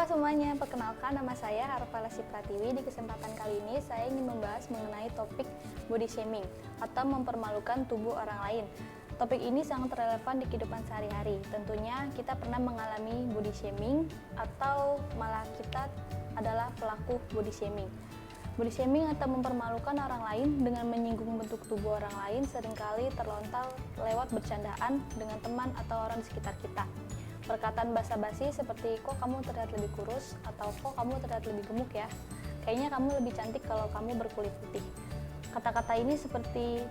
semuanya, perkenalkan nama saya Harpa Lesti Pratiwi. Di kesempatan kali ini saya ingin membahas mengenai topik body shaming atau mempermalukan tubuh orang lain. Topik ini sangat relevan di kehidupan sehari-hari. Tentunya kita pernah mengalami body shaming atau malah kita adalah pelaku body shaming. Body shaming atau mempermalukan orang lain dengan menyinggung bentuk tubuh orang lain seringkali terlontar lewat bercandaan dengan teman atau orang di sekitar kita. Perkataan basa-basi seperti kok kamu terlihat lebih kurus atau kok kamu terlihat lebih gemuk ya, kayaknya kamu lebih cantik kalau kamu berkulit putih. Kata-kata ini seperti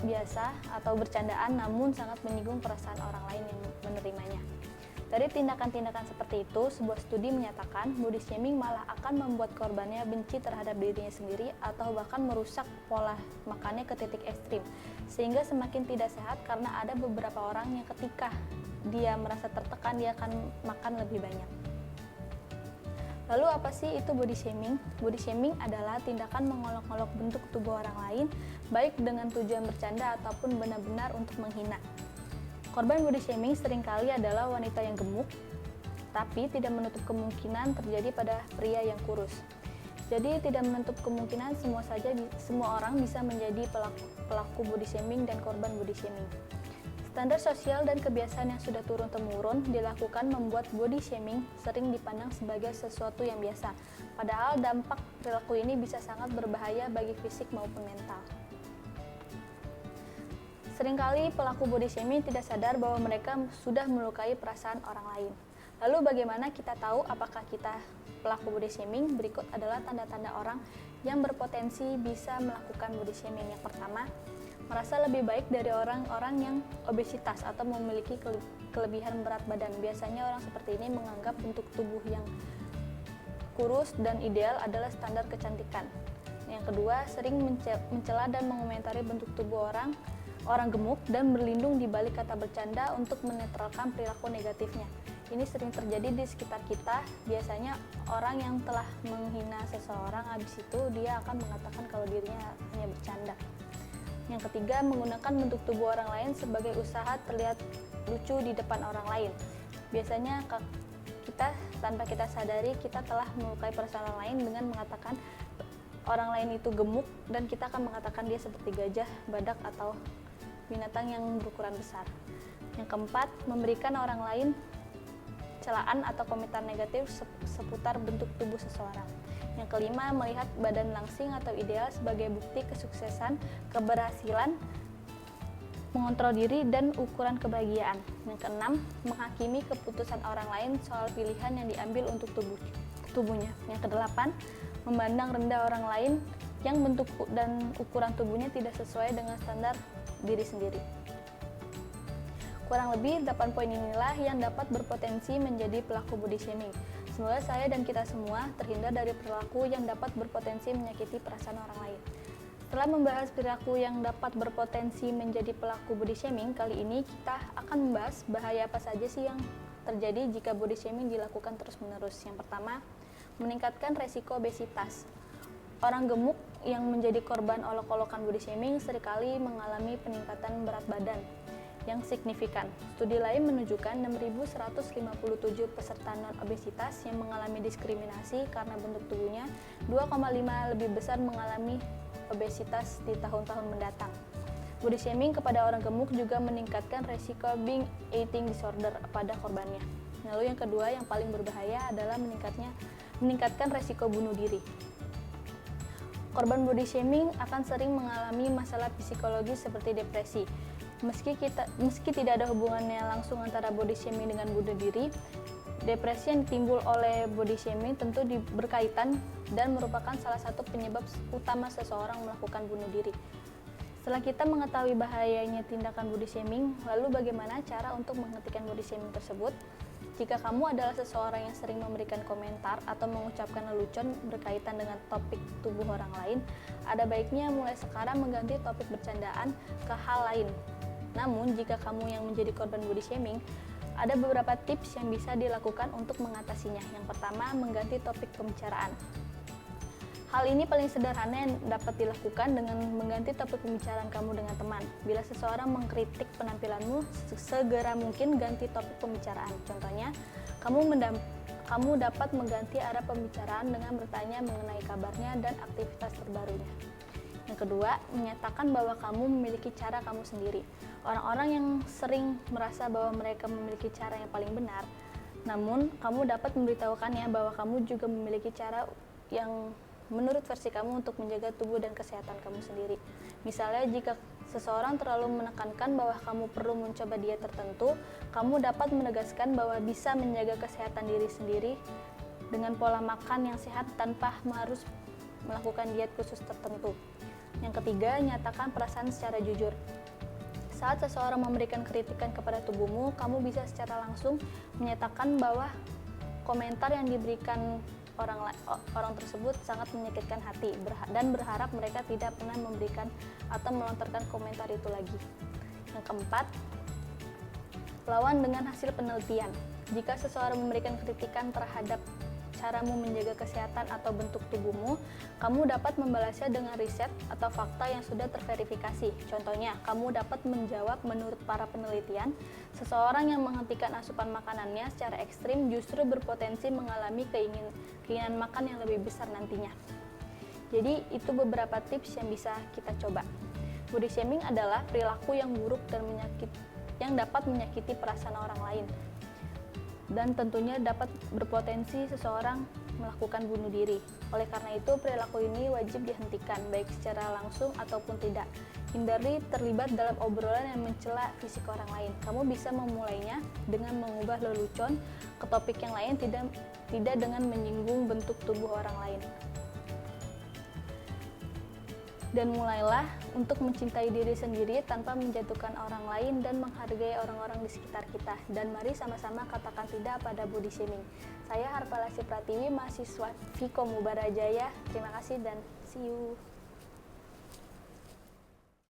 biasa atau bercandaan namun sangat menyinggung perasaan orang lain yang menerimanya. Dari tindakan-tindakan seperti itu, sebuah studi menyatakan body shaming malah akan membuat korbannya benci terhadap dirinya sendiri atau bahkan merusak pola makannya ke titik ekstrim, sehingga semakin tidak sehat karena ada beberapa orang yang ketika dia merasa tertekan, dia akan makan lebih banyak. Lalu apa sih itu body shaming? Body shaming adalah tindakan mengolok-olok bentuk tubuh orang lain, baik dengan tujuan bercanda ataupun benar-benar untuk menghina. Korban body shaming seringkali adalah wanita yang gemuk, tapi tidak menutup kemungkinan terjadi pada pria yang kurus. Jadi tidak menutup kemungkinan semua orang bisa menjadi pelaku body shaming dan korban body shaming. Standar sosial dan kebiasaan yang sudah turun-temurun dilakukan membuat body shaming sering dipandang sebagai sesuatu yang biasa. Padahal dampak perilaku ini bisa sangat berbahaya bagi fisik maupun mental. Seringkali pelaku body shaming tidak sadar bahwa mereka sudah melukai perasaan orang lain. Lalu bagaimana kita tahu apakah kita pelaku body shaming? Berikut adalah tanda-tanda orang yang berpotensi bisa melakukan body shaming. Yang pertama, merasa lebih baik dari orang-orang yang obesitas atau memiliki kelebihan berat badan. Biasanya orang seperti ini menganggap bentuk tubuh yang kurus dan ideal adalah standar kecantikan. Yang kedua, sering mencela dan mengomentari bentuk tubuh orang gemuk dan berlindung di balik kata bercanda untuk menetralkan perilaku negatifnya. Ini sering terjadi di sekitar kita. Biasanya orang yang telah menghina seseorang, habis itu dia akan mengatakan kalau dirinya hanya bercanda. Yang ketiga, menggunakan bentuk tubuh orang lain sebagai usaha terlihat lucu di depan orang lain. Biasanya kita tanpa kita sadari kita telah melukai perasaan orang lain dengan mengatakan orang lain itu gemuk dan kita akan mengatakan dia seperti gajah, badak atau binatang yang berukuran besar. Yang keempat, memberikan orang lain celaan atau komentar negatif seputar bentuk tubuh seseorang. Yang kelima, melihat badan langsing atau ideal sebagai bukti kesuksesan, keberhasilan, mengontrol diri, dan ukuran kebahagiaan. Yang keenam, menghakimi keputusan orang lain soal pilihan yang diambil untuk tubuhnya. Yang kedelapan, memandang rendah orang lain yang bentuk dan ukuran tubuhnya tidak sesuai dengan standar diri sendiri. Kurang lebih 8 poin inilah yang dapat berpotensi menjadi pelaku body shaming. Semoga saya dan kita semua terhindar dari perilaku yang dapat berpotensi menyakiti perasaan orang lain. Setelah membahas perilaku yang dapat berpotensi menjadi pelaku body shaming, kali ini kita akan membahas bahaya apa saja sih yang terjadi jika body shaming dilakukan terus-menerus. Yang pertama, meningkatkan resiko obesitas. Orang gemuk yang menjadi korban olok-olokan body shaming seringkali mengalami peningkatan berat badan yang signifikan. Studi lain menunjukkan 6.157 peserta non-obesitas yang mengalami diskriminasi karena bentuk tubuhnya 2,5 lebih besar mengalami obesitas di tahun-tahun mendatang. Body shaming kepada orang gemuk juga meningkatkan resiko eating disorder pada korbannya. Lalu yang kedua yang paling berbahaya adalah meningkatkan resiko bunuh diri. Korban body shaming akan sering mengalami masalah psikologis seperti depresi. Meski tidak ada hubungannya langsung antara body shaming dengan bunuh diri, depresi yang timbul oleh body shaming tentu berkaitan dan merupakan salah satu penyebab utama seseorang melakukan bunuh diri. Setelah kita mengetahui bahayanya tindakan body shaming, lalu bagaimana cara untuk menghentikan body shaming tersebut? Jika kamu adalah seseorang yang sering memberikan komentar atau mengucapkan lelucon berkaitan dengan topik tubuh orang lain, ada baiknya mulai sekarang mengganti topik bercandaan ke hal lain. Namun, jika kamu yang menjadi korban body shaming, ada beberapa tips yang bisa dilakukan untuk mengatasinya. Yang pertama, mengganti topik pembicaraan. Hal ini paling sederhana yang dapat dilakukan dengan mengganti topik pembicaraan kamu dengan teman. Bila seseorang mengkritik penampilanmu, segera mungkin ganti topik pembicaraan. Contohnya, kamu kamu dapat mengganti arah pembicaraan dengan bertanya mengenai kabarnya dan aktivitas terbarunya. Yang kedua, menyatakan bahwa kamu memiliki cara kamu sendiri. Orang-orang yang sering merasa bahwa mereka memiliki cara yang paling benar, namun kamu dapat memberitahukannya bahwa kamu juga memiliki cara yang menurut versi kamu untuk menjaga tubuh dan kesehatan kamu sendiri. Misalnya, jika seseorang terlalu menekankan bahwa kamu perlu mencoba diet tertentu, kamu dapat menegaskan bahwa bisa menjaga kesehatan diri sendiri dengan pola makan yang sehat tanpa harus melakukan diet khusus tertentu. Yang ketiga, nyatakan perasaan secara jujur. Saat seseorang memberikan kritikan kepada tubuhmu, kamu bisa secara langsung menyatakan bahwa komentar yang diberikan orang tersebut sangat menyakitkan hati dan berharap mereka tidak pernah memberikan atau melontarkan komentar itu lagi. Yang keempat, lawan dengan hasil penelitian. Jika seseorang memberikan kritikan terhadap caramu menjaga kesehatan atau bentuk tubuhmu, kamu dapat membalasnya dengan riset atau fakta yang sudah terverifikasi. Contohnya, kamu dapat menjawab menurut para penelitian, seseorang yang menghentikan asupan makanannya secara ekstrim justru berpotensi mengalami keinginan makan yang lebih besar nantinya. Jadi, itu beberapa tips yang bisa kita coba. Body shaming adalah perilaku yang buruk dan yang dapat menyakiti perasaan orang lain, dan tentunya dapat berpotensi seseorang melakukan bunuh diri. Oleh karena itu, perilaku ini wajib dihentikan, baik secara langsung ataupun tidak. Hindari terlibat dalam obrolan yang mencela fisik orang lain. Kamu bisa memulainya dengan mengubah lelucon ke topik yang lain, tidak dengan menyinggung bentuk tubuh orang lain. Dan mulailah untuk mencintai diri sendiri tanpa menjatuhkan orang lain dan menghargai orang-orang di sekitar kita. Dan mari sama-sama katakan tidak pada body shaming. Saya Harpalasi Pratiwi, mahasiswa Vkom Mubarajaya. Terima kasih dan see you.